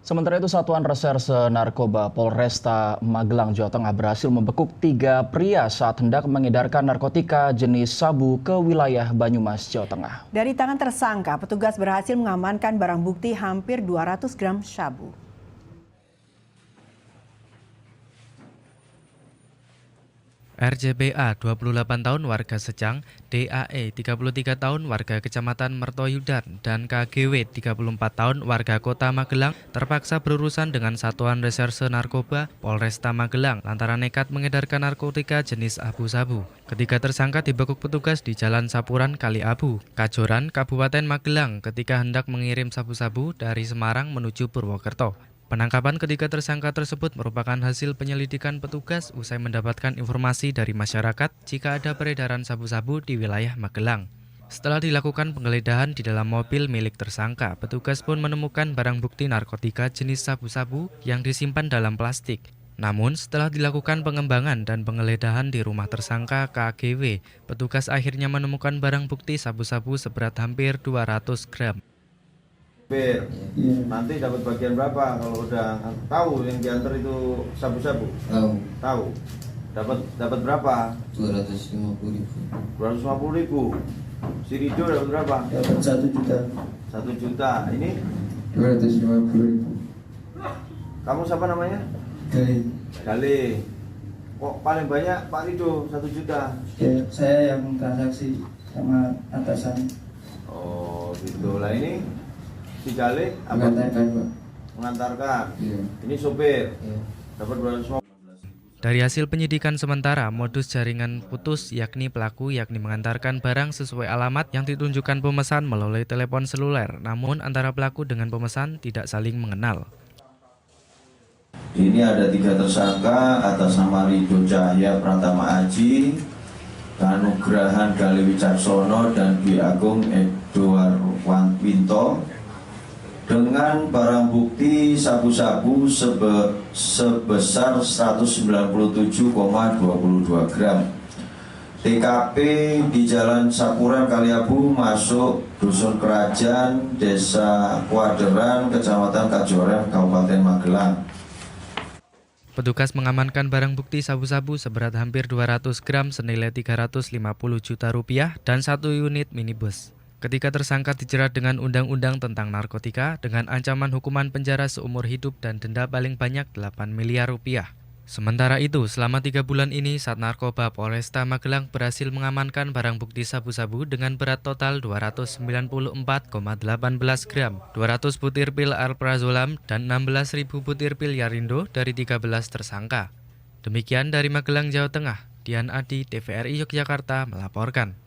Sementara itu, Satuan Reserse Narkoba Polresta Magelang, Jawa Tengah berhasil membekuk 3 pria saat hendak mengedarkan narkotika jenis sabu ke wilayah Banyumas, Jawa Tengah. Dari tangan tersangka, petugas berhasil mengamankan barang bukti hampir 200 gram sabu. RJBA 28 tahun warga Secang, DAE 33 tahun warga Kecamatan Mertoyudan, dan KGW 34 tahun warga Kota Magelang terpaksa berurusan dengan Satuan Reserse Narkoba Polresta Magelang lantaran nekat mengedarkan narkotika jenis abu-sabu. Ketiga tersangka dibekuk petugas di Jalan Sapuran Kali Abu, Kajoran, Kabupaten Magelang ketika hendak mengirim sabu-sabu dari Semarang menuju Purwokerto. Penangkapan ketiga tersangka tersebut merupakan hasil penyelidikan petugas usai mendapatkan informasi dari masyarakat jika ada peredaran sabu-sabu di wilayah Magelang. Setelah dilakukan penggeledahan di dalam mobil milik tersangka, petugas pun menemukan barang bukti narkotika jenis sabu-sabu yang disimpan dalam plastik. Namun setelah dilakukan pengembangan dan penggeledahan di rumah tersangka KGW, petugas akhirnya menemukan barang bukti sabu-sabu seberat hampir 200 gram. Nanti dapat bagian berapa kalau udah tahu yang diantar itu sabu-sabu? Tahu. Dapat berapa? 250.000. 250.000. Si Rido dapat berapa? Dapat 1 juta. 1 juta. Ini 250.000. kamu siapa namanya? Gali. Kok paling banyak Pak Rido 1 juta? Ya, saya yang transaksi sama atasan. Oh gitu lah. Ini si Gali Mengantarkan, Pak. mengantarkan. Iya. Ini sopir. Iya. Dapat 250. Dari hasil penyidikan sementara, modus jaringan putus yakni pelaku mengantarkan barang sesuai alamat yang ditunjukkan pemesan melalui telepon seluler, namun antara pelaku dengan pemesan tidak saling mengenal. Ini ada 3 tersangka atas nama Rido Cahya Pratama Aji, Kanugrahan Gali Wicaksono, dan Dwi Agung Edward Winto dengan barang bukti sabu-sabu sebesar 197,22 gram. TKP di Jalan Sapuran Kaliabu, masuk Dusun Kerajaan, Desa Kuaderan, Kecamatan Kajoran, Kabupaten Magelang. Petugas mengamankan barang bukti sabu-sabu seberat hampir 200 gram senilai 350 juta rupiah dan 1 unit minibus. Ketiga tersangka dijerat dengan Undang-Undang tentang Narkotika dengan ancaman hukuman penjara seumur hidup dan denda paling banyak 8 miliar rupiah. Sementara itu, selama 3 bulan ini, Sat Narkoba Polresta Magelang berhasil mengamankan barang bukti sabu-sabu dengan berat total 294,18 gram, 200 butir pil alprazolam, dan 16.000 butir pil Yarindo dari 13 tersangka. Demikian dari Magelang, Jawa Tengah, Dian Adi, TVRI Yogyakarta melaporkan.